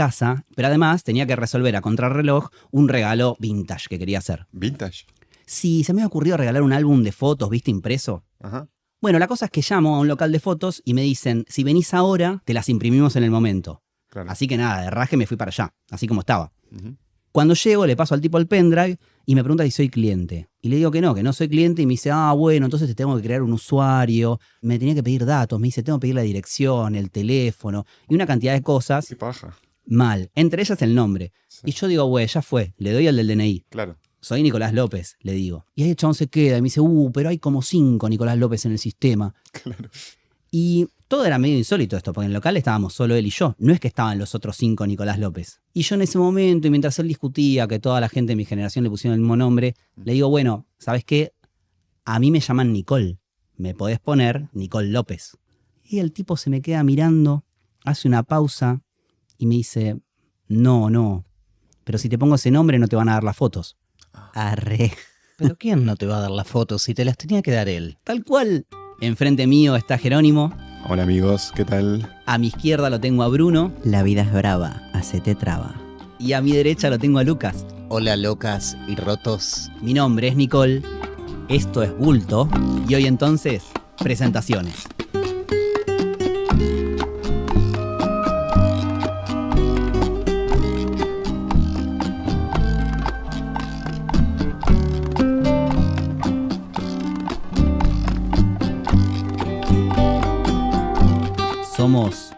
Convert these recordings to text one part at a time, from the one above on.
casa, pero además tenía que resolver a contrarreloj un regalo vintage que quería hacer. ¿Vintage? Sí, se me había ocurrido regalar un álbum de fotos, ¿viste? Impreso. Ajá. Bueno, la cosa es que llamo a un local de fotos y me dicen, si venís ahora, te las imprimimos en el momento. Claro. Así que nada, de raje me fui para allá, así como estaba. Ujú. Cuando llego, le paso al tipo el pendrive y me pregunta si soy cliente. Y le digo que no soy cliente y me dice, bueno, entonces te tengo que crear un usuario. Me tenía que pedir datos, me dice, tengo que pedir la dirección, el teléfono y una cantidad de cosas. Qué paja. Mal, entre ellas el nombre. Sí. Y yo digo, güey, ya fue, le doy el del DNI. Claro. Soy Nicolás López, le digo. Y ahí el chabón se queda y me dice, pero hay como 5 Nicolás López en el sistema. Claro. Y todo era medio insólito esto, porque en el local estábamos solo él y yo. No es que estaban los otros 5 Nicolás López. Y yo en ese momento, y mientras él discutía que toda la gente de mi generación le pusieron el mismo nombre, le digo, bueno, ¿sabes qué? A mí me llaman Nicole. Me podés poner Nicole López. Y el tipo se me queda mirando, hace una pausa y me dice, no, pero si te pongo ese nombre no te van a dar las fotos. Arre. ¿Pero quién no te va a dar las fotos si te las tenía que dar él? Tal cual. Enfrente mío está Jerónimo. Hola amigos, ¿qué tal? A mi izquierda lo tengo a Bruno. La vida es brava, hacete traba. Y a mi derecha lo tengo a Lucas. Hola locas y rotos. Mi nombre es Nicole. Esto es Bulto. Y hoy entonces, presentaciones. Somos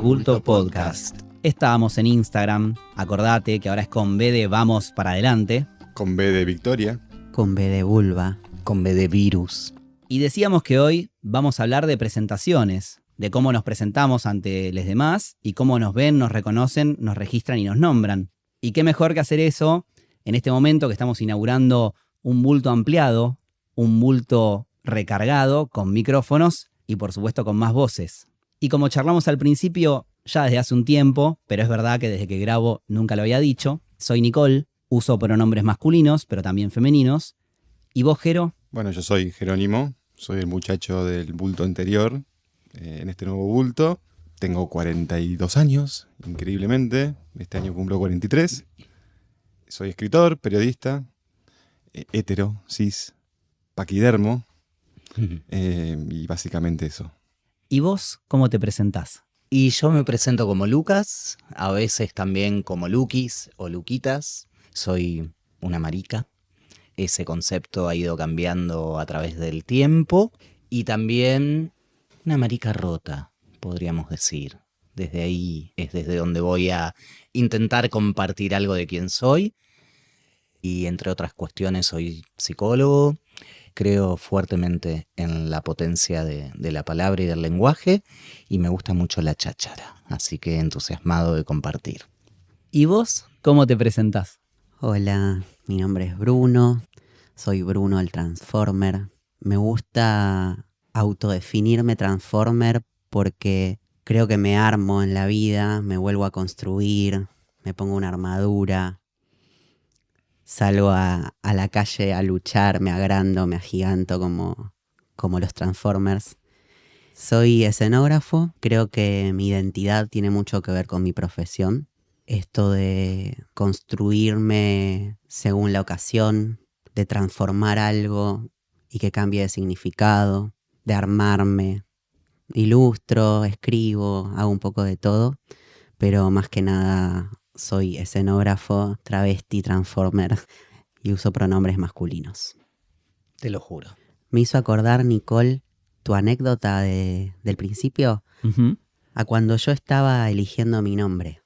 @bultopodcast. Estábamos en Instagram. Acordate que ahora es con B de vamos para adelante. Con B de Victoria. Con B de vulva. Con B de virus. Y decíamos que hoy vamos a hablar de presentaciones, de cómo nos presentamos ante los demás y cómo nos ven, nos reconocen, nos registran y nos nombran. Y qué mejor que hacer eso en este momento que estamos inaugurando un bulto ampliado, un bulto recargado con micrófonos y por supuesto con más voces. Y como charlamos al principio, ya desde hace un tiempo, pero es verdad que desde que grabo nunca lo había dicho, soy Nicole, uso pronombres masculinos, pero también femeninos. ¿Y vos, Jero? Bueno, yo soy Jerónimo, soy el muchacho del bulto anterior, en este nuevo bulto. Tengo 42 años, increíblemente. Este año cumplo 43. Soy escritor, periodista, hetero, cis, paquidermo, y básicamente eso. ¿Y vos cómo te presentás? Y yo me presento como Lucas, a veces también como Luquis o Luquitas. Soy una marica. Ese concepto ha ido cambiando a través del tiempo. Y también una marica rota, podríamos decir. Desde ahí es desde donde voy a intentar compartir algo de quién soy. Y entre otras cuestiones soy psicólogo. Creo fuertemente en la potencia de la palabra y del lenguaje y me gusta mucho la cháchara, así que entusiasmado de compartir. ¿Y vos cómo te presentás? Hola, mi nombre es Bruno. Soy Bruno el Transformer. Me gusta autodefinirme Transformer porque creo que me armo en la vida, me vuelvo a construir, me pongo una armadura. Salgo a la calle a luchar, me agrando, me agiganto como los Transformers. Soy escenógrafo, creo que mi identidad tiene mucho que ver con mi profesión. Esto de construirme según la ocasión, de transformar algo y que cambie de significado, de armarme. Ilustro, escribo, hago un poco de todo, pero más que nada soy escenógrafo, travesti, transformer y uso pronombres masculinos. Te lo juro. Me hizo acordar, Nicole, tu anécdota del principio, a cuando yo estaba eligiendo mi nombre.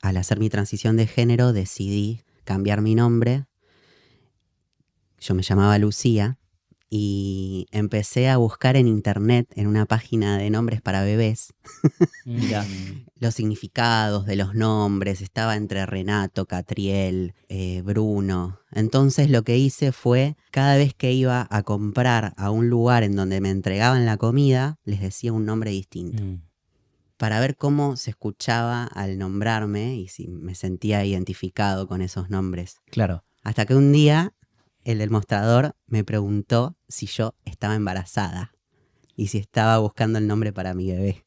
Al hacer mi transición de género decidí cambiar mi nombre. Yo me llamaba Lucía y empecé a buscar en internet, en una página de nombres para bebés, Mirá. los significados de los nombres. Estaba entre Renato, Catriel, Bruno. Entonces lo que hice fue, cada vez que iba a comprar a un lugar en donde me entregaban la comida, les decía un nombre distinto. Para ver cómo se escuchaba al nombrarme y si me sentía identificado con esos nombres. Claro. Hasta que un día el del mostrador me preguntó si yo estaba embarazada y si estaba buscando el nombre para mi bebé.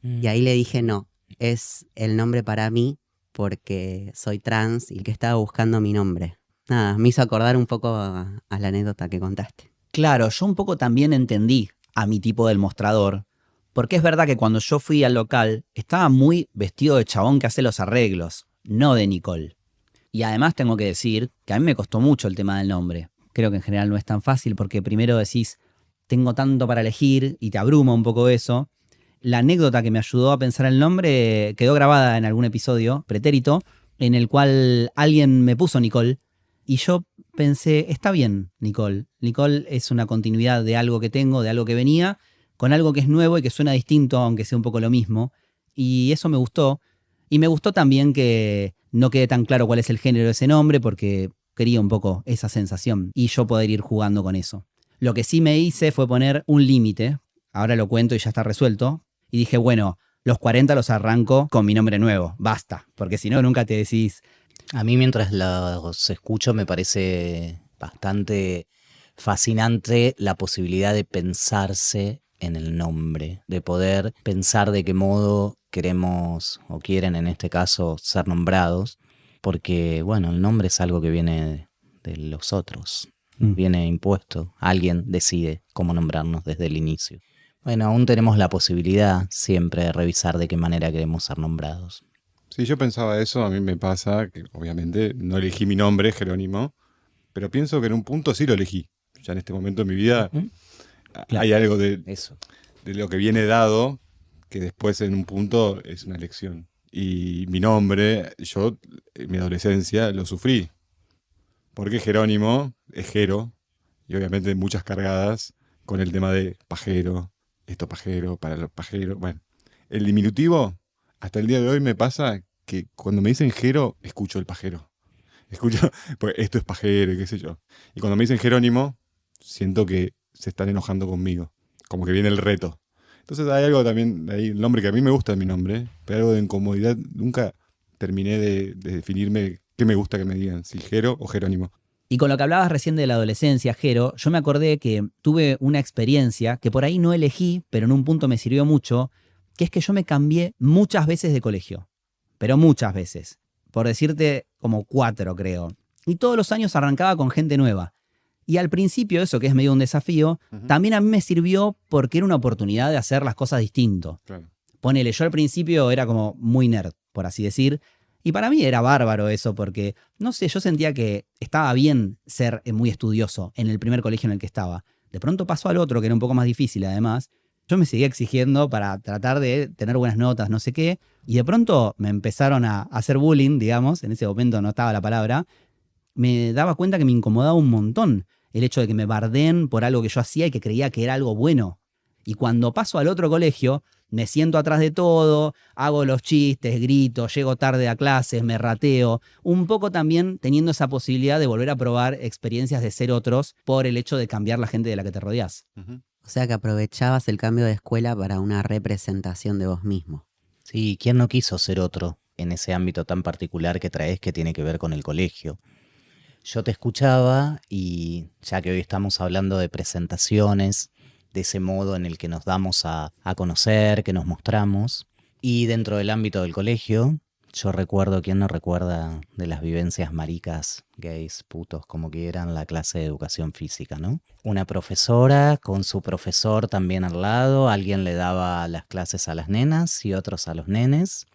Y ahí le dije no. es el nombre para mí porque soy trans y que estaba buscando mi nombre. Nada, me hizo acordar un poco a la anécdota que contaste. Claro, yo un poco también entendí a mi tipo del mostrador, porque es verdad que cuando yo fui al local estaba muy vestido de chabón que hace los arreglos, no de Nicole. Y además tengo que decir que a mí me costó mucho el tema del nombre. Creo que en general no es tan fácil porque primero decís, tengo tanto para elegir y te abruma un poco eso. La anécdota que me ayudó a pensar el nombre quedó grabada en algún episodio, pretérito, en el cual alguien me puso Nicole y yo pensé, está bien, Nicole. Nicole es una continuidad de algo que tengo, de algo que venía, con algo que es nuevo y que suena distinto, aunque sea un poco lo mismo. Y eso me gustó. Y me gustó también que no quede tan claro cuál es el género de ese nombre, porque quería un poco esa sensación y yo poder ir jugando con eso. Lo que sí me hice fue poner un límite. Ahora lo cuento y ya está resuelto. Y dije, bueno, los 40 los arranco con mi nombre nuevo. Basta. Porque si no, nunca te decís. A mí mientras los escucho me parece bastante fascinante la posibilidad de pensarse en el nombre, de poder pensar de qué modo queremos o quieren en este caso ser nombrados, porque bueno, el nombre es algo que viene de los otros, viene impuesto, alguien decide cómo nombrarnos desde el inicio. Bueno, aún tenemos la posibilidad siempre de revisar de qué manera queremos ser nombrados. Sí, yo pensaba eso, a mí me pasa que obviamente no elegí mi nombre, Jerónimo, pero pienso que en un punto sí lo elegí. Ya en este momento de mi vida hay algo de lo que viene dado que después en un punto es una elección. Y mi nombre, yo en mi adolescencia lo sufrí, porque Jerónimo es Jero, y obviamente muchas cargadas con el tema de pajero, esto pajero, para los pajeros. Bueno, el diminutivo, hasta el día de hoy me pasa que cuando me dicen Jero, escucho el pajero. Escucho, pues esto es pajero y qué sé yo. Y cuando me dicen Jerónimo, siento que se están enojando conmigo. Como que viene el reto. Entonces hay algo también, hay el nombre que a mí me gusta es mi nombre, pero algo de incomodidad. Nunca terminé de definirme qué me gusta que me digan, si Jero o Jerónimo. Y con lo que hablabas recién de la adolescencia, Jero, yo me acordé que tuve una experiencia que por ahí no elegí, pero en un punto me sirvió mucho, que es que yo me cambié muchas veces de colegio. Pero muchas veces. Por decirte, como 4, creo. Y todos los años arrancaba con gente nueva. Y al principio, eso que es medio un desafío, también a mí me sirvió porque era una oportunidad de hacer las cosas distinto. Claro. Ponele, yo al principio era como muy nerd, por así decir. Y para mí era bárbaro eso porque, no sé, yo sentía que estaba bien ser muy estudioso en el primer colegio en el que estaba. De pronto pasó al otro, que era un poco más difícil además. Yo me seguía exigiendo para tratar de tener buenas notas, no sé qué. Y de pronto me empezaron a hacer bullying, digamos. En ese momento no estaba la palabra. Me daba cuenta que me incomodaba un montón el hecho de que me bardeen por algo que yo hacía y que creía que era algo bueno. Y cuando paso al otro colegio, me siento atrás de todo, hago los chistes, grito, llego tarde a clases, me rateo. Un poco también teniendo esa posibilidad de volver a probar experiencias de ser otros por el hecho de cambiar la gente de la que te rodeás. O sea que aprovechabas el cambio de escuela para una representación de vos mismo. Sí, ¿quién no quiso ser otro en ese ámbito tan particular que traes que tiene que ver con el colegio? Yo te escuchaba y ya que hoy estamos hablando de presentaciones, de ese modo en el que nos damos a conocer, que nos mostramos, y dentro del ámbito del colegio, yo recuerdo, ¿quién no recuerda de las vivencias maricas, gays, putos, como quieran, la clase de educación física, ¿no? Una profesora con su profesor también al lado, alguien le daba las clases a las nenas y otros a los nenes,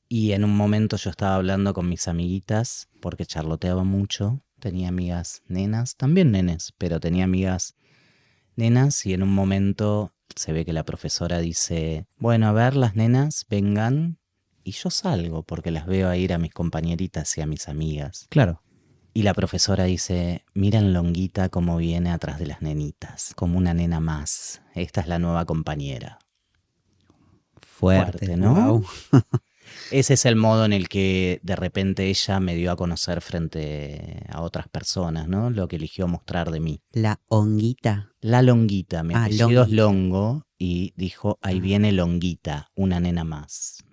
y en un momento yo estaba hablando con mis amiguitas, porque charloteaba mucho, tenía amigas nenas, también nenes, pero tenía amigas nenas, y en un momento se ve que la profesora dice, bueno, a ver, las nenas, vengan. Y yo salgo porque las veo a ir a mis compañeritas y a mis amigas. Claro. Y la profesora dice, miren Longuita cómo viene atrás de las nenitas, como una nena más. Esta es la nueva compañera. Fuerte, ¿no? Wow. Ese es el modo en el que de repente ella me dio a conocer frente a otras personas, ¿no? Lo que eligió mostrar de mí. La honguita. La Longuita, mi apellido es Longuita. Longo, y dijo, ahí viene Longuita, una nena más.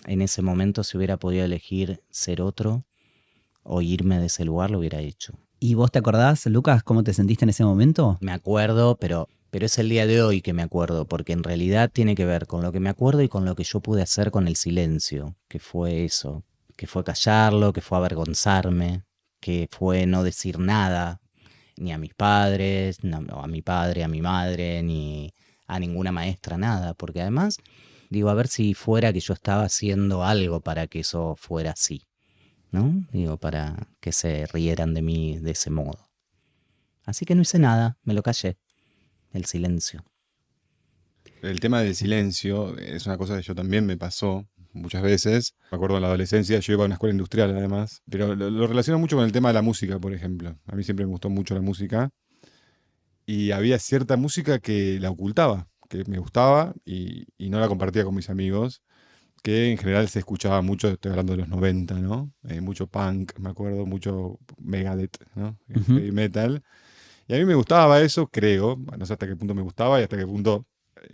En ese momento, si hubiera podido elegir ser otro o irme de ese lugar, lo hubiera hecho. ¿Y vos te acordás, Lucas, cómo te sentiste en ese momento? Me acuerdo, pero Pero es el día de hoy que me acuerdo, porque en realidad tiene que ver con lo que me acuerdo y con lo que yo pude hacer con el silencio, que fue eso, que fue callarlo, que fue avergonzarme, que fue no decir nada, ni a mis padres, no a mi padre, a mi madre, ni a ninguna maestra, nada, porque además, digo, a ver si fuera que yo estaba haciendo algo para que eso fuera así, ¿no? Digo, para que se rieran de mí de ese modo. Así que no hice nada, me lo callé, el silencio. El tema del silencio es una cosa que yo también me pasó muchas veces. Me acuerdo en la adolescencia, yo iba a una escuela industrial además, pero lo relaciono mucho con el tema de la música, por ejemplo. A mí siempre me gustó mucho la música y había cierta música que la ocultaba, que me gustaba y no la compartía con mis amigos, que en general se escuchaba mucho, estoy hablando de los 90, ¿no? Mucho punk, me acuerdo, mucho Megadeth, ¿no? Ujú. Heavy metal. Y a mí me gustaba eso, creo, no sé hasta qué punto me gustaba y hasta qué punto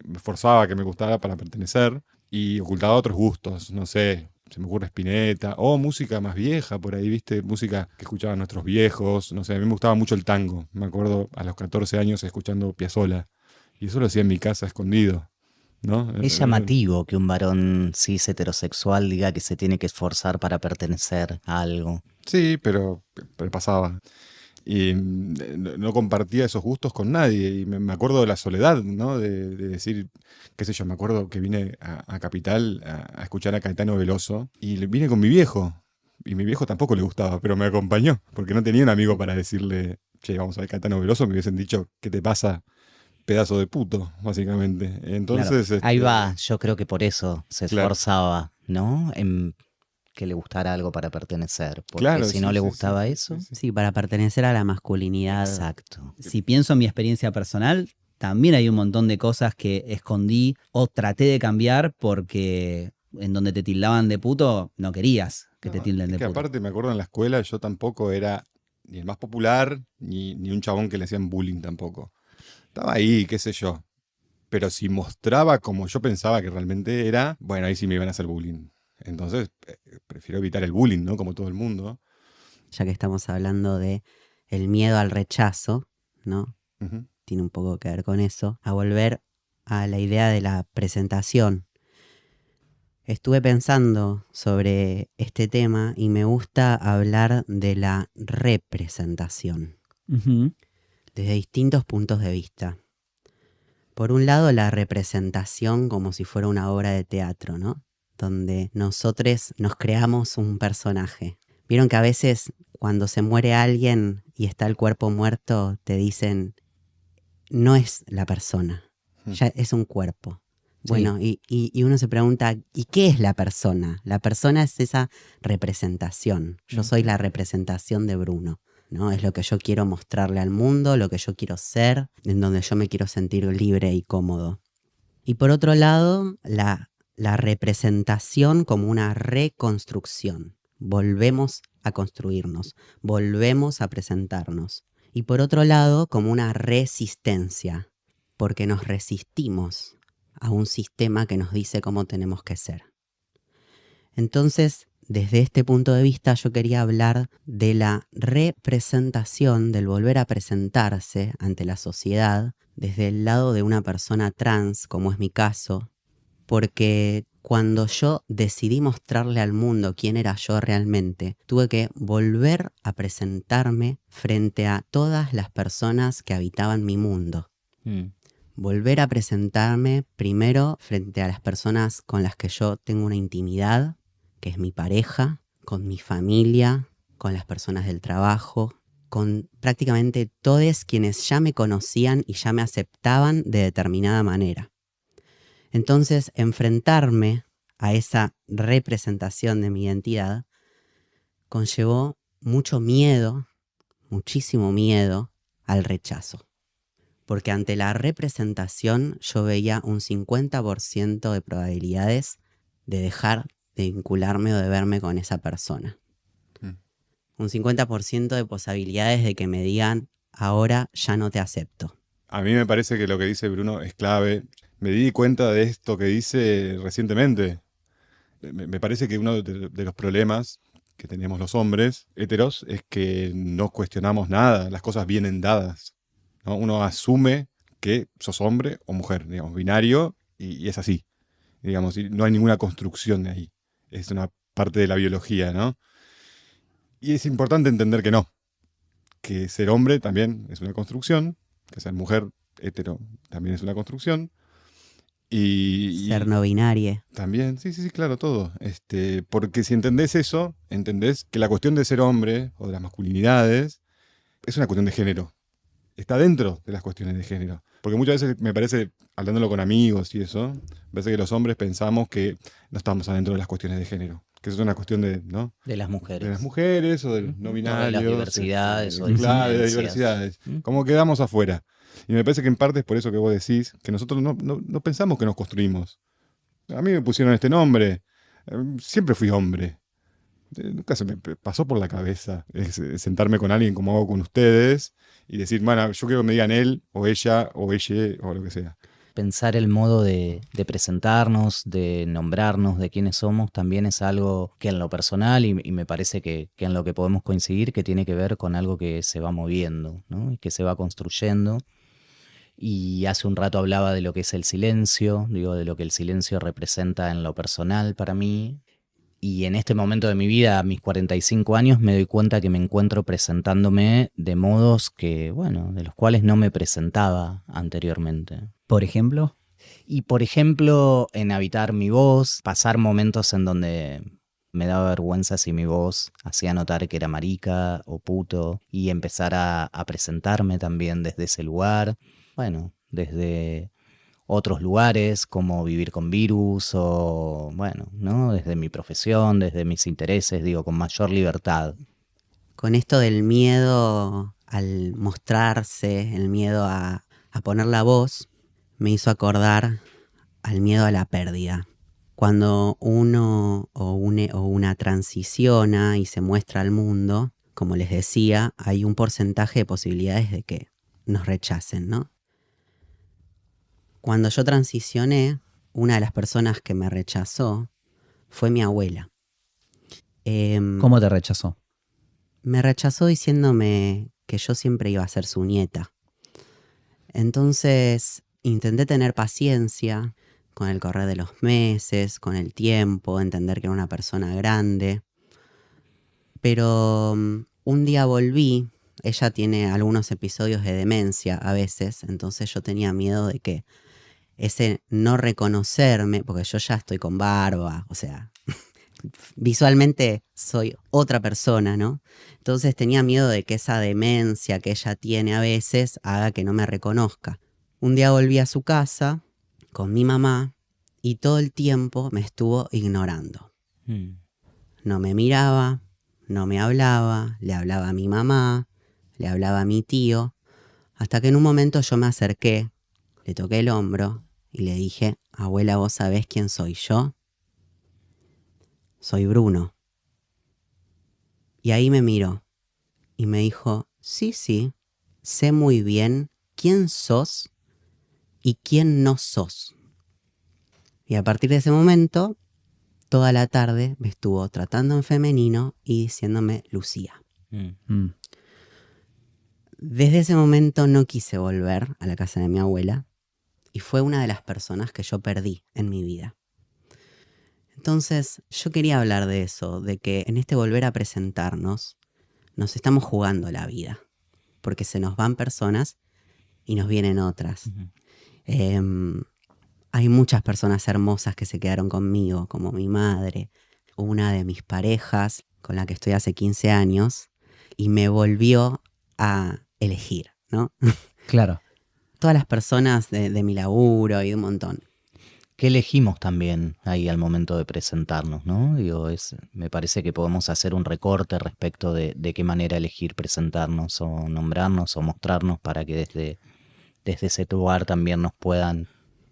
me forzaba que me gustara para pertenecer y ocultaba otros gustos, no sé, se me ocurre Spinetta o música más vieja por ahí, ¿viste? Música que escuchaban nuestros viejos, no sé, a mí me gustaba mucho el tango, me acuerdo a los 14 años escuchando Piazzolla y eso lo hacía en mi casa escondido, ¿no? Es llamativo que un varón cis heterosexual diga que se tiene que esforzar para pertenecer a algo. Sí, pero pasaba. Y no compartía esos gustos con nadie. Y me acuerdo de la soledad, ¿no? De decir, qué sé yo, me acuerdo que vine a Capital a escuchar a Caetano Veloso y vine con mi viejo. Y mi viejo tampoco le gustaba, pero me acompañó, porque no tenía un amigo para decirle, che, vamos a ver Caetano Veloso, me hubiesen dicho, ¿qué te pasa, pedazo de puto, básicamente? Claro, Entonces, ahí va, yo creo que por eso se claro, esforzaba, ¿no? En que le gustara algo para pertenecer, porque claro, si no sí, le sí, sí, gustaba sí, eso, sí, sí. Sí, para pertenecer a la masculinidad. exacto. Si pienso en mi experiencia personal, también hay un montón de cosas que escondí o traté de cambiar porque en donde te tildaban de puto, no querías que te No, tilden es de que puto. aparte me acuerdo en la escuela yo tampoco era ni el más popular, ni un chabón que le hacían bullying tampoco. Estaba ahí, qué sé yo. Pero si mostraba como yo pensaba que realmente era, bueno, ahí sí me iban a hacer bullying. Entonces, prefiero evitar el bullying, ¿no? Como todo el mundo. Ya que estamos hablando de el miedo al rechazo, ¿no? Ujú. Tiene un poco que ver con eso, a volver a la idea de la presentación. Estuve pensando sobre este tema y me gusta hablar de la representación Ujú. desde distintos puntos de vista. Por un lado, la representación como si fuera una obra de teatro, ¿no? Donde nosotros nos creamos un personaje. Vieron que a veces cuando se muere alguien y está el cuerpo muerto, te dicen, no es la persona, ya es un cuerpo. Bueno, y uno se pregunta, ¿y qué es la persona? La persona es esa representación. Yo soy la representación de Bruno, ¿no? Es lo que yo quiero mostrarle al mundo, lo que yo quiero ser, en donde yo me quiero sentir libre y cómodo. Y por otro lado, la representación como una reconstrucción. Volvemos a construirnos, volvemos a presentarnos. Y por otro lado, como una resistencia, porque nos resistimos a un sistema que nos dice cómo tenemos que ser. Entonces, desde este punto de vista, yo quería hablar de la representación, del volver a presentarse ante la sociedad, desde el lado de una persona trans, como es mi caso, porque cuando yo decidí mostrarle al mundo quién era yo realmente, tuve que volver a presentarme frente a todas las personas que habitaban mi mundo. Volver a presentarme primero frente a las personas con las que yo tengo una intimidad, que es mi pareja, con mi familia, con las personas del trabajo, con prácticamente todos quienes ya me conocían y ya me aceptaban de determinada manera. Entonces, enfrentarme a esa representación de mi identidad conllevó mucho miedo, muchísimo miedo al rechazo. Porque ante la representación yo veía un 50% de probabilidades de dejar de vincularme o de verme con esa persona. Un 50% de posibilidades de que me digan, ahora ya no te acepto. A mí me parece que lo que dice Bruno es clave. Me di cuenta de esto que dice recientemente. Me parece que uno de los problemas que tenemos los hombres heteros es que no cuestionamos nada, las cosas vienen dadas, ¿no? Uno asume que sos hombre o mujer, digamos, binario, y es así, digamos, y no hay ninguna construcción de ahí. Es una parte de la biología, ¿no? Y es importante entender que ser hombre también es una construcción, que ser mujer hetero también es una construcción, Ser y no binario. también, sí, sí, sí, claro, todo. Porque si entendés eso, entendés que la cuestión de ser hombre o de las masculinidades es una cuestión de género. Está dentro de las cuestiones de género. Porque muchas veces me parece, hablándolo con amigos y eso, me parece que los hombres pensamos que no estamos adentro de las cuestiones de género. Que eso es una cuestión de, ¿no? De las De mujeres. las mujeres o de los no O de binarios. las diversidades o claro, de las disidencias. diversidades. Como quedamos afuera. Y me parece que en parte es por eso que vos decís que nosotros no pensamos que nos construimos. A mí me pusieron este nombre. Siempre fui hombre. Nunca se me pasó por la cabeza sentarme con alguien como hago con ustedes y decir, bueno, yo quiero que me digan él o ella o ella o lo que sea. Pensar el modo de presentarnos, de nombrarnos, de quiénes somos, también es algo que en lo personal, y me parece que en lo que podemos coincidir, que tiene que ver con algo que se va moviendo, ¿no? Y que se va construyendo. Y hace un rato hablaba de lo que es el silencio, digo, de lo que el silencio representa en lo personal para mí. Y en este momento de mi vida, a mis 45 años, me doy cuenta que me encuentro presentándome de modos que, bueno, de los cuales no me presentaba anteriormente. Por ejemplo, Y por ejemplo, en habitar mi voz, pasar momentos en donde me daba vergüenza si mi voz hacía notar que era marica o puto, y empezar a presentarme también desde ese lugar, bueno, desde otros lugares como vivir con virus o, bueno, ¿no? Desde mi profesión, desde mis intereses, digo, con mayor libertad. Con esto del miedo al mostrarse, el miedo a poner la voz, me hizo acordar al miedo a la pérdida. Cuando uno o una transiciona y se muestra al mundo, como les decía, hay un porcentaje de posibilidades de que nos rechacen, ¿no? Cuando yo transicioné, una de las personas que me rechazó fue mi abuela. ¿cómo te rechazó? Me rechazó diciéndome que yo siempre iba a ser su nieta. Entonces intenté tener paciencia con el correr de los meses, con el tiempo, entender que era una persona grande. Pero un día volví, ella tiene algunos episodios de demencia a veces, entonces yo tenía miedo de que ese no reconocerme, porque yo ya estoy con barba, o sea, visualmente soy otra persona, ¿no? Entonces tenía miedo de que esa demencia que ella tiene a veces haga que no me reconozca. Un día volví a su casa con mi mamá y todo el tiempo me estuvo ignorando. No me miraba, no me hablaba, le hablaba a mi mamá, le hablaba a mi tío, hasta que en un momento yo me acerqué, le toqué el hombro y le dije, abuela, ¿vos sabés quién soy yo? Soy Bruno. Y ahí me miró y me dijo, sí, sé muy bien quién sos y quién no sos. Y a partir de ese momento, toda la tarde me estuvo tratando en femenino y diciéndome Lucía. Desde ese momento no quise volver a la casa de mi abuela y fue una de las personas que yo perdí en mi vida. Entonces, yo quería hablar de eso, de que en este volver a presentarnos, nos estamos jugando la vida, porque se nos van personas y nos vienen otras. Hay muchas personas hermosas que se quedaron conmigo, como mi madre, una de mis parejas, con la que estoy hace 15 años, y me volvió a elegir, ¿no? Claro. Todas las personas de mi laburo y de un montón. ¿Qué elegimos también ahí al momento de presentarnos, ¿no? Digo, me parece que podemos hacer un recorte respecto de qué manera elegir presentarnos o nombrarnos o mostrarnos para que desde ese lugar también nos puedan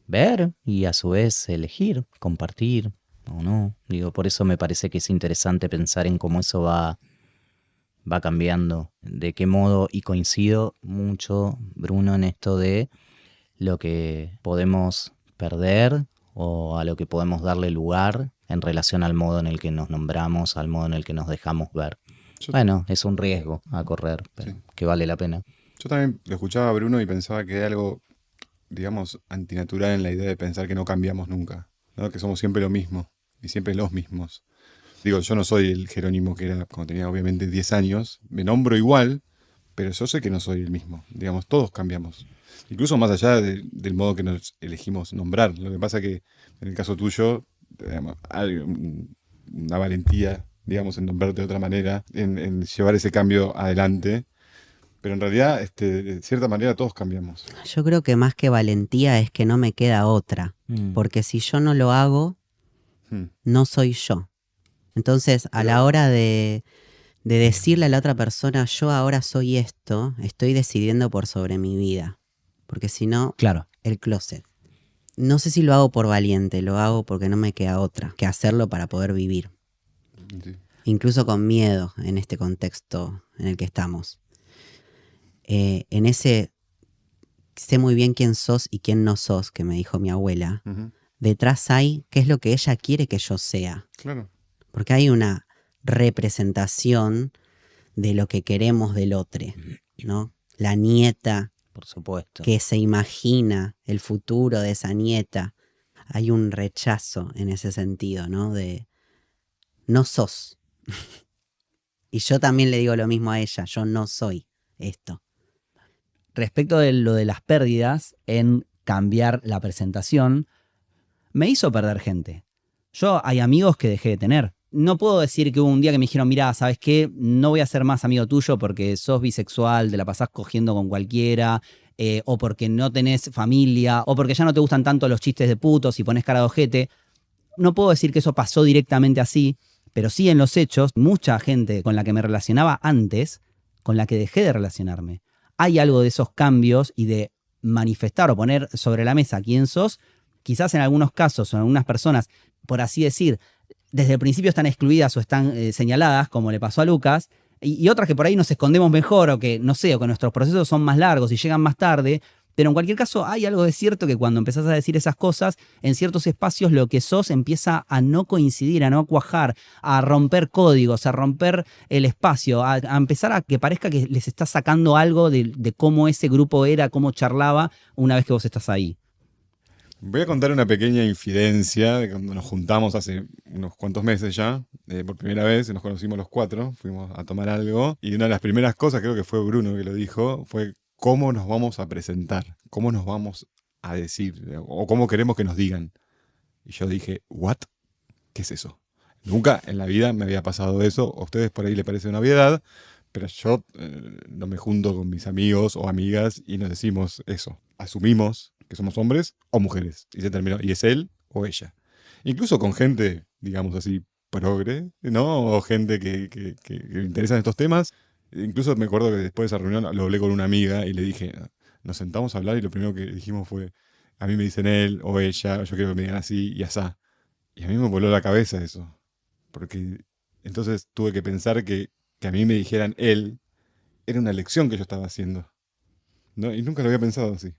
ver y a su vez elegir, compartir o no. Digo, por eso me parece que es interesante pensar en cómo eso va cambiando, de qué modo, y coincido mucho, Bruno, en esto de lo que podemos perder o a lo que podemos darle lugar en relación al modo en el que nos nombramos, al modo en el que nos dejamos ver. Bueno, es un riesgo a correr, pero Sí. que vale la pena. Yo también lo escuchaba a Bruno y pensaba que hay algo digamos, antinatural en la idea de pensar que no cambiamos nunca, ¿no? Que somos siempre lo mismo y siempre los mismos. Digo, yo no soy el Jerónimo que era cuando tenía obviamente 10 años, me nombro igual, pero yo sé que no soy el mismo. Digamos, todos cambiamos. Incluso más allá del modo que nos elegimos nombrar. Lo que pasa que en el caso tuyo, digamos, hay una valentía, digamos, en nombrarte de otra manera, en llevar ese cambio adelante. Pero en realidad, de cierta manera, todos cambiamos. Yo creo que más que valentía es que no me queda otra. Porque si yo no lo hago, no soy yo. Entonces, a la hora de decirle a la otra persona, yo ahora soy esto, estoy decidiendo por sobre mi vida. Porque si no, Claro. el closet. No sé si lo hago por valiente, lo hago porque no me queda otra que hacerlo para poder vivir. Sí. Incluso con miedo en este contexto en el que estamos. En ese sé muy bien quién sos y quién no sos, que me dijo mi abuela, detrás hay qué es lo que ella quiere que yo sea. Claro. Porque hay una representación de lo que queremos del otro, ¿no? La nieta Por supuesto. que se imagina el futuro de esa nieta. Hay un rechazo en ese sentido, ¿no? De no sos. Y yo también le digo lo mismo a ella, yo no soy esto. Respecto de lo de las pérdidas en cambiar la presentación, me hizo perder gente. Yo hay amigos que dejé de tener. No puedo decir que hubo un día que me dijeron, mirá, ¿sabes qué? No voy a ser más amigo tuyo porque sos bisexual, te la pasás cogiendo con cualquiera, o porque no tenés familia, o porque ya no te gustan tanto los chistes de putos y pones cara de ojete. No puedo decir que eso pasó directamente así, pero sí en los hechos, mucha gente con la que me relacionaba antes, con la que dejé de relacionarme. Hay algo de esos cambios y de manifestar o poner sobre la mesa quién sos, quizás en algunos casos o en algunas personas, por así decir, desde el principio están excluidas o están señaladas, como le pasó a Lucas, y otras que por ahí nos escondemos mejor o que, no sé, o que nuestros procesos son más largos y llegan más tarde. Pero en cualquier caso hay algo de cierto que cuando empezás a decir esas cosas, en ciertos espacios lo que sos empieza a no coincidir, a no cuajar, a romper códigos, a romper el espacio, a empezar a que parezca que les estás sacando algo de cómo ese grupo era, cómo charlaba una vez que vos estás ahí. Voy a contar una pequeña infidencia de cuando nos juntamos hace unos cuantos meses ya, por primera vez, nos conocimos los 4, fuimos a tomar algo, y una de las primeras cosas, creo que fue Bruno que lo dijo, fue cómo nos vamos a presentar, cómo nos vamos a decir, o cómo queremos que nos digan. Y yo dije, ¿what? ¿Qué es eso? Nunca en la vida me había pasado eso, a ustedes por ahí les parece una obviedad, pero yo no me junto con mis amigos o amigas y nos decimos eso, asumimos que somos hombres o mujeres, y se terminó, y es él o ella. Incluso con gente, digamos así, progre, ¿no? O gente que le interesan estos temas. Incluso me acuerdo que después de esa reunión lo hablé con una amiga y le dije, nos sentamos a hablar y lo primero que dijimos fue, a mí me dicen él o ella, yo quiero que me digan así y asá. Y a mí me voló la cabeza eso, porque entonces tuve que pensar que a mí me dijeran él era una elección que yo estaba haciendo, ¿no? Y nunca lo había pensado así.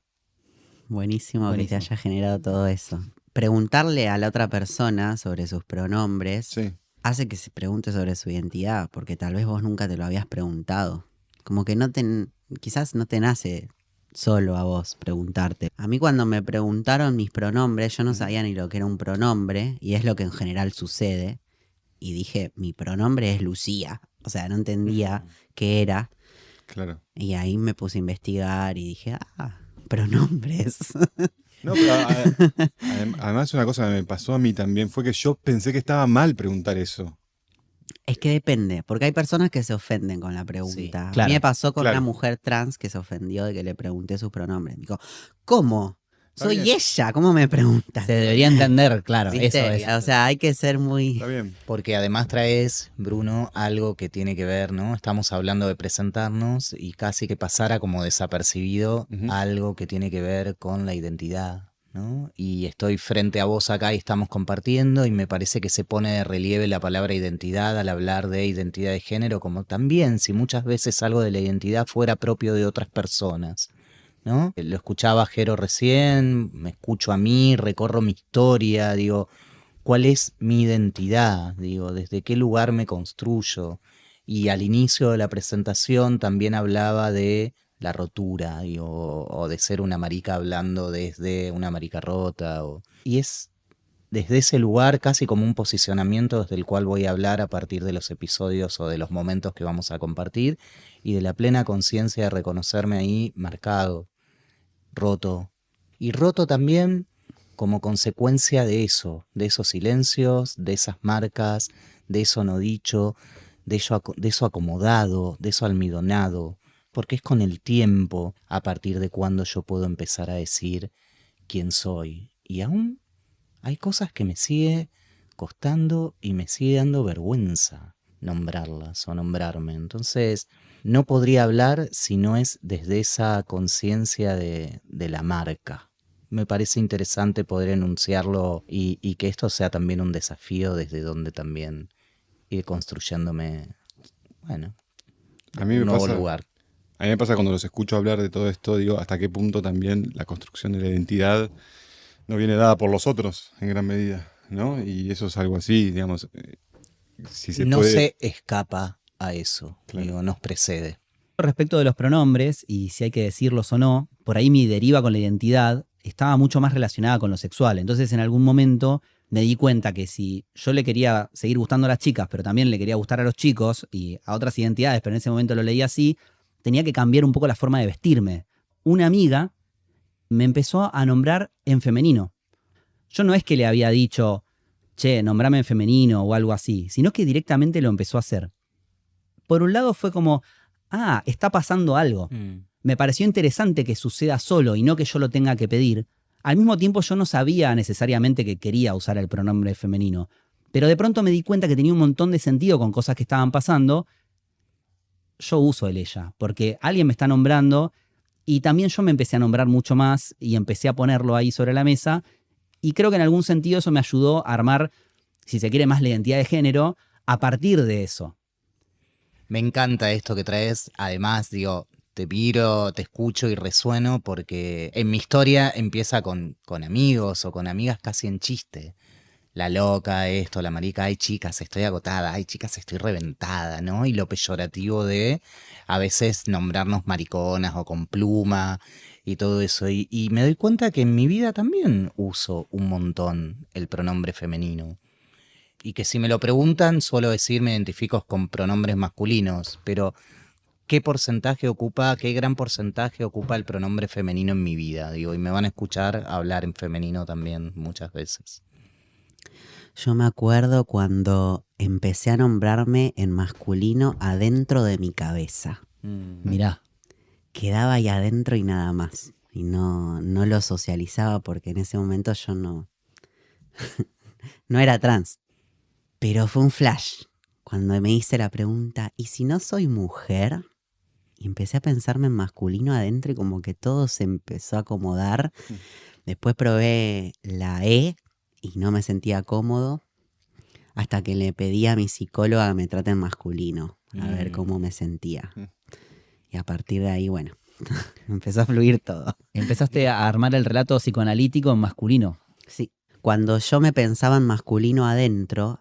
Buenísimo que te Buenísimo. haya generado todo eso. Preguntarle a la otra persona sobre sus pronombres Sí. hace que se pregunte sobre su identidad, porque tal vez vos nunca te lo habías preguntado. Como que quizás no te nace solo a vos preguntarte. A mí cuando me preguntaron mis pronombres, yo no sabía ni lo que era un pronombre, y es lo que en general sucede. Y dije, mi pronombre es Lucía. O sea, no entendía qué era. Claro. Y ahí me puse a investigar y dije, pronombres. No, pero además una cosa que me pasó a mí también fue que yo pensé que estaba mal preguntar eso. Es que depende, porque hay personas que se ofenden con la pregunta. Sí, A claro, mí me pasó con claro. una mujer trans que se ofendió de que le pregunté sus pronombres. Me dijo, ¿cómo? Está Soy bien. ella, ¿cómo me preguntas? Se debería entender, claro, ¿Viste? eso es. O sea, hay que ser muy... Está bien. Porque además traes, Bruno, algo que tiene que ver, ¿no? Estamos hablando de presentarnos y casi que pasara como desapercibido algo que tiene que ver con la identidad, ¿no? Y estoy frente a vos acá y estamos compartiendo y me parece que se pone de relieve la palabra identidad al hablar de identidad de género, como también si muchas veces algo de la identidad fuera propio de otras personas, ¿no? Lo escuchaba Jero recién, me escucho a mí, recorro mi historia, digo, ¿cuál es mi identidad? Digo, ¿desde qué lugar me construyo? Y al inicio de la presentación también hablaba de la rotura, digo, o de ser una marica hablando desde una marica rota. Y es desde ese lugar casi como un posicionamiento desde el cual voy a hablar a partir de los episodios o de los momentos que vamos a compartir y de la plena conciencia de reconocerme ahí marcado, roto. Y roto también como consecuencia de eso, de esos silencios, de esas marcas, de eso no dicho, de eso acomodado, de eso almidonado, porque es con el tiempo a partir de cuando yo puedo empezar a decir quién soy. Y aún hay cosas que me sigue costando y me sigue dando vergüenza nombrarlas o nombrarme. Entonces, no podría hablar si no es desde esa conciencia de la marca. Me parece interesante poder enunciarlo y que esto sea también un desafío desde donde también ir construyéndome, bueno, A mí un me nuevo pasa, lugar. a mí me pasa cuando los escucho hablar de todo esto, digo, hasta qué punto también la construcción de la identidad no viene dada por los otros en gran medida, ¿no? Y eso es algo así, digamos, si se No puede... se escapa a eso, Claro. digo, nos precede. Respecto de los pronombres, y si hay que decirlos o no, por ahí mi deriva con la identidad estaba mucho más relacionada con lo sexual. Entonces en algún momento me di cuenta que si yo le quería seguir gustando a las chicas, pero también le quería gustar a los chicos y a otras identidades, pero en ese momento lo leí así, tenía que cambiar un poco la forma de vestirme. Una amiga me empezó a nombrar en femenino. Yo no es que le había dicho, che, nombrame en femenino o algo así, sino que directamente lo empezó a hacer. Por un lado fue como, está pasando algo. Me pareció interesante que suceda solo y no que yo lo tenga que pedir. Al mismo tiempo yo no sabía necesariamente que quería usar el pronombre femenino, pero de pronto me di cuenta que tenía un montón de sentido con cosas que estaban pasando. Yo uso el ella, porque alguien me está nombrando y también yo me empecé a nombrar mucho más y empecé a ponerlo ahí sobre la mesa y creo que en algún sentido eso me ayudó a armar, si se quiere, más la identidad de género a partir de eso. Me encanta esto que traes. Además, digo, te miro, te escucho y resueno porque en mi historia empieza con amigos o con amigas casi en chiste. La loca, esto, la marica, ay chicas, estoy agotada, ay chicas, estoy reventada, ¿no? Y lo peyorativo de a veces nombrarnos mariconas o con pluma y todo eso. Y me doy cuenta que en mi vida también uso un montón el pronombre femenino. Y que si me lo preguntan, suelo decir me identifico con pronombres masculinos, pero ¿qué porcentaje ocupa, qué gran porcentaje ocupa el pronombre femenino en mi vida? Digo, y me van a escuchar hablar en femenino también muchas veces. Yo me acuerdo cuando empecé a nombrarme en masculino adentro de mi cabeza. Mirá. Quedaba ahí adentro y nada más. Y no lo socializaba porque en ese momento yo no era trans. Pero fue un flash cuando me hice la pregunta, ¿y si no soy mujer? Y empecé a pensarme en masculino adentro y como que todo se empezó a acomodar. Después probé la E y no me sentía cómodo hasta que le pedí a mi psicóloga que me trate en masculino, a ver cómo me sentía. Y a partir de ahí, bueno, empezó a fluir todo. Empezaste a armar el relato psicoanalítico en masculino. Sí. Cuando yo me pensaba en masculino adentro,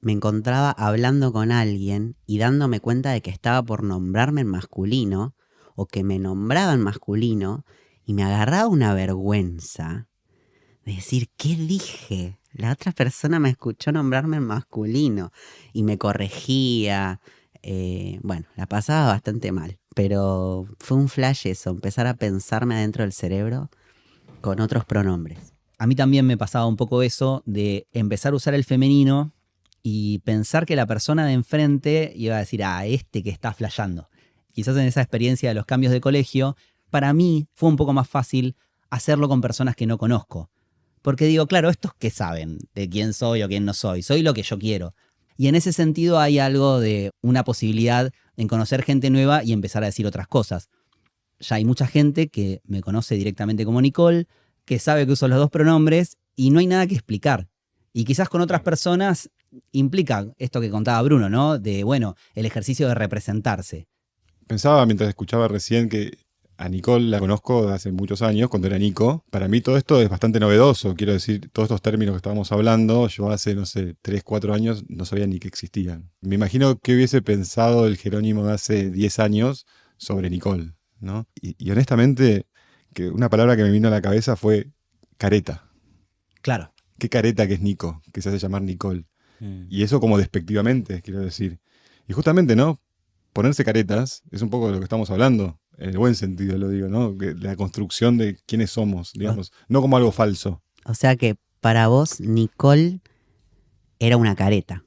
me encontraba hablando con alguien y dándome cuenta de que estaba por nombrarme en masculino o que me nombraba en masculino y me agarraba una vergüenza de decir, ¿qué dije? La otra persona me escuchó nombrarme en masculino y me corregía. Bueno, la pasaba bastante mal, pero fue un flash eso, empezar a pensarme adentro del cerebro con otros pronombres. A mí también me pasaba un poco eso de empezar a usar el femenino y pensar que la persona de enfrente iba a decir, este que está flasheando. Quizás en esa experiencia de los cambios de colegio, para mí fue un poco más fácil hacerlo con personas que no conozco. Porque digo, claro, estos que saben de quién soy o quién no soy, soy lo que yo quiero. Y en ese sentido hay algo de una posibilidad en conocer gente nueva y empezar a decir otras cosas. Ya hay mucha gente que me conoce directamente como Nicole, que sabe que uso los dos pronombres y no hay nada que explicar. Y quizás con otras personas implica esto que contaba Bruno, ¿no? De, bueno, el ejercicio de representarse. Pensaba mientras escuchaba recién que a Nicole la conozco de hace muchos años, cuando era Nico. Para mí todo esto es bastante novedoso. Quiero decir, todos estos términos que estábamos hablando, yo hace, 3, 4 años no sabía ni que existían. Me imagino que hubiese pensado el Jerónimo de hace 10 años sobre Nicole, ¿no? Y honestamente, que una palabra que me vino a la cabeza fue careta. Claro. Qué careta que es Nico, que se hace llamar Nicole. Mm. Y eso como despectivamente, quiero decir. Y justamente, ¿no? Ponerse caretas es un poco de lo que estamos hablando, en el buen sentido lo digo, ¿no? Que la construcción de quiénes somos, digamos, no como algo falso. O sea que para vos, Nicole era una careta.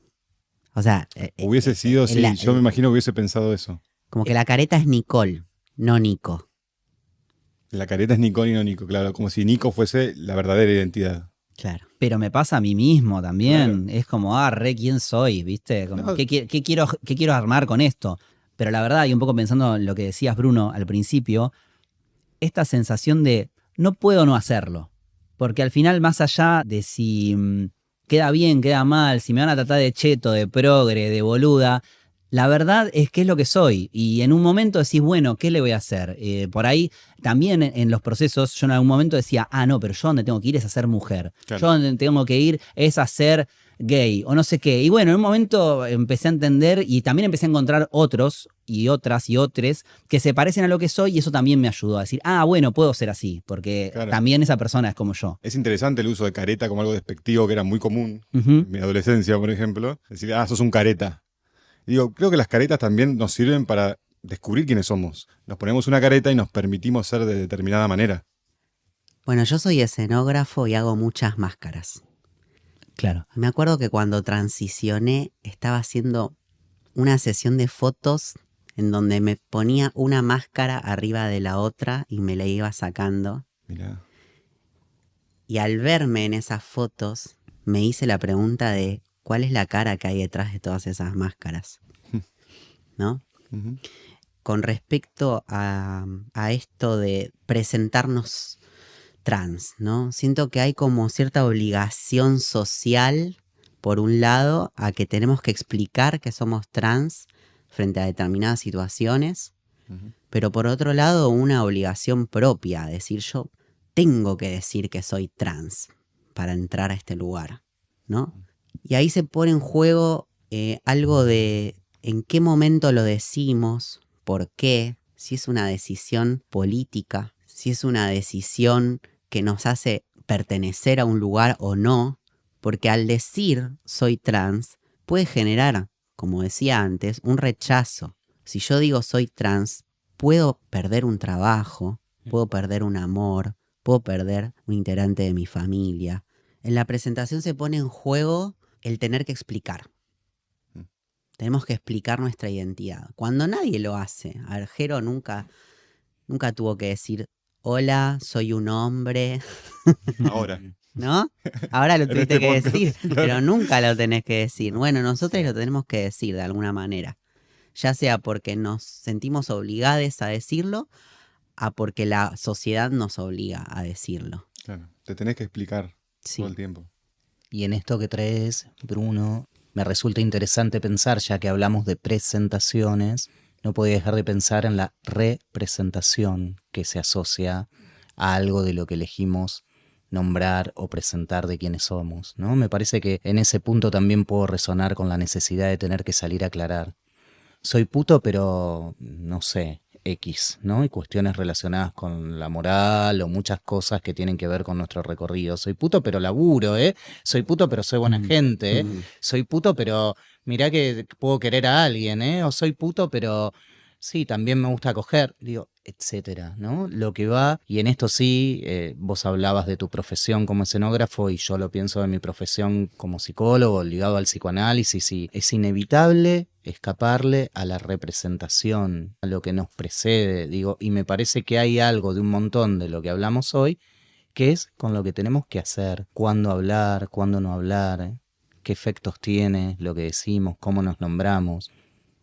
O sea, Hubiese sido, sí, yo me imagino que hubiese pensado eso. como que la careta es Nicole, no Nico. La careta es Nicole y no Nico, claro, como si Nico fuese la verdadera identidad. Claro. Pero me pasa a mí mismo también. Claro. Es como, ¿quién soy? ¿Viste? Como, No. ¿qué quiero armar con esto? Pero la verdad, y un poco pensando en lo que decías, Bruno, al principio, esta sensación de no puedo no hacerlo. Porque al final, más allá de si queda bien, queda mal, si me van a tratar de cheto, de progre, de boluda, la verdad es que es lo que soy. Y en un momento decís, bueno, ¿qué le voy a hacer? Por ahí, también en los procesos, yo en algún momento decía, no, pero yo donde tengo que ir es a ser mujer. Claro. Yo donde tengo que ir es a ser gay o no sé qué. Y bueno, en un momento empecé a entender y también empecé a encontrar otros y otras y otros que se parecen a lo que soy y eso también me ayudó a decir, bueno, puedo ser así, porque Claro. también esa persona es como yo. Es interesante el uso de careta como algo despectivo que era muy común Ujú. en mi adolescencia, por ejemplo. Decir, sos un careta. Y digo, creo que las caretas también nos sirven para descubrir quiénes somos. Nos ponemos una careta y nos permitimos ser de determinada manera. Bueno, yo soy escenógrafo y hago muchas máscaras. Claro. Me acuerdo que cuando transicioné estaba haciendo una sesión de fotos en donde me ponía una máscara arriba de la otra y me la iba sacando. Mirá. Y al verme en esas fotos me hice la pregunta de ¿cuál es la cara que hay detrás de todas esas máscaras? ¿No? Ujú. Con respecto a esto de presentarnos trans, ¿no? Siento que hay como cierta obligación social, por un lado, a que tenemos que explicar que somos trans frente a determinadas situaciones, Ujú. pero por otro lado, una obligación propia, decir yo tengo que decir que soy trans para entrar a este lugar, ¿no? Y ahí se pone en juego algo de en qué momento lo decimos, por qué, si es una decisión política, si es una decisión que nos hace pertenecer a un lugar o no, porque al decir soy trans puede generar, como decía antes, un rechazo. Si yo digo soy trans, puedo perder un trabajo, puedo perder un amor, puedo perder un integrante de mi familia. En la presentación se pone en juego el tener que explicar. Tenemos que explicar nuestra identidad. Cuando nadie lo hace, a ver, Jero nunca tuvo que decir, hola, soy un hombre, Ahora. ¿no? Ahora lo En tuviste este que podcast, decir, claro. pero nunca lo tenés que decir. Bueno, nosotros lo tenemos que decir de alguna manera. Ya sea porque nos sentimos obligados a decirlo, a porque la sociedad nos obliga a decirlo. Claro. Te tenés que explicar Sí. todo el tiempo. Y en esto que traes, Bruno, me resulta interesante pensar, ya que hablamos de presentaciones, no podía dejar de pensar en la representación que se asocia a algo de lo que elegimos nombrar o presentar de quiénes somos, ¿no? Me parece que en ese punto también puedo resonar con la necesidad de tener que salir a aclarar. Soy puto, pero no sé, X, ¿no? Y cuestiones relacionadas con la moral o muchas cosas que tienen que ver con nuestro recorrido. Soy puto, pero laburo, ¿eh? Soy puto, pero soy buena gente, ¿eh? Soy puto, pero mirá que puedo querer a alguien, ¿eh? O soy puto, pero sí, también me gusta coger, digo, etcétera, ¿no? Lo que va, y en esto sí, vos hablabas de tu profesión como escenógrafo y yo lo pienso de mi profesión como psicólogo, ligado al psicoanálisis, y es inevitable escaparle a la representación, a lo que nos precede, digo, y me parece que hay algo de un montón de lo que hablamos hoy, que es con lo que tenemos que hacer, cuándo hablar, cuándo no hablar, ¿eh? Qué efectos tiene lo que decimos, cómo nos nombramos.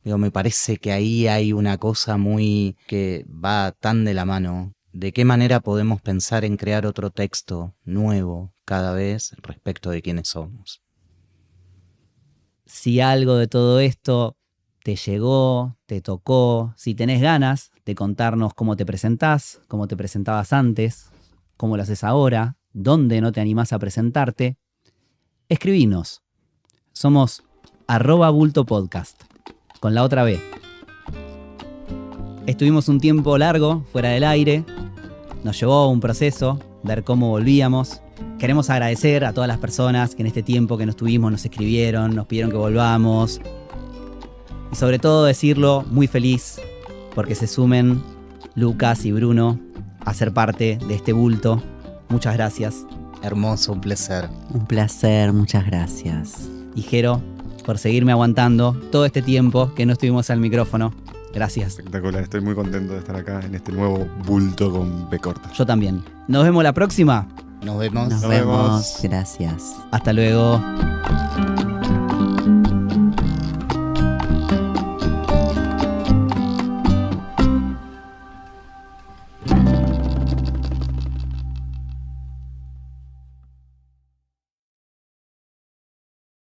Digo, me parece que ahí hay una cosa muy que va tan de la mano. ¿De qué manera podemos pensar en crear otro texto nuevo cada vez respecto de quiénes somos? Si algo de todo esto te llegó, te tocó, si tenés ganas de contarnos cómo te presentás, cómo te presentabas antes, cómo lo haces ahora, dónde no te animás a presentarte, escribinos. Somos @bultopodcast, con la otra B. Estuvimos un tiempo largo fuera del aire, nos llevó un proceso, ver cómo volvíamos. Queremos agradecer a todas las personas que en este tiempo que no estuvimos nos escribieron, nos pidieron que volvamos. Y sobre todo decirlo muy feliz porque se sumen Lucas y Bruno a ser parte de este bulto. Muchas gracias. Hermoso, un placer. Un placer, muchas gracias. Y Jero, por seguirme aguantando todo este tiempo que no estuvimos al micrófono. Gracias. Espectacular, estoy muy contento de estar acá en este nuevo bulto con B corta. Yo también. Nos vemos la próxima. Nos vemos. Nos Nos vemos. vemos. Gracias. Hasta luego.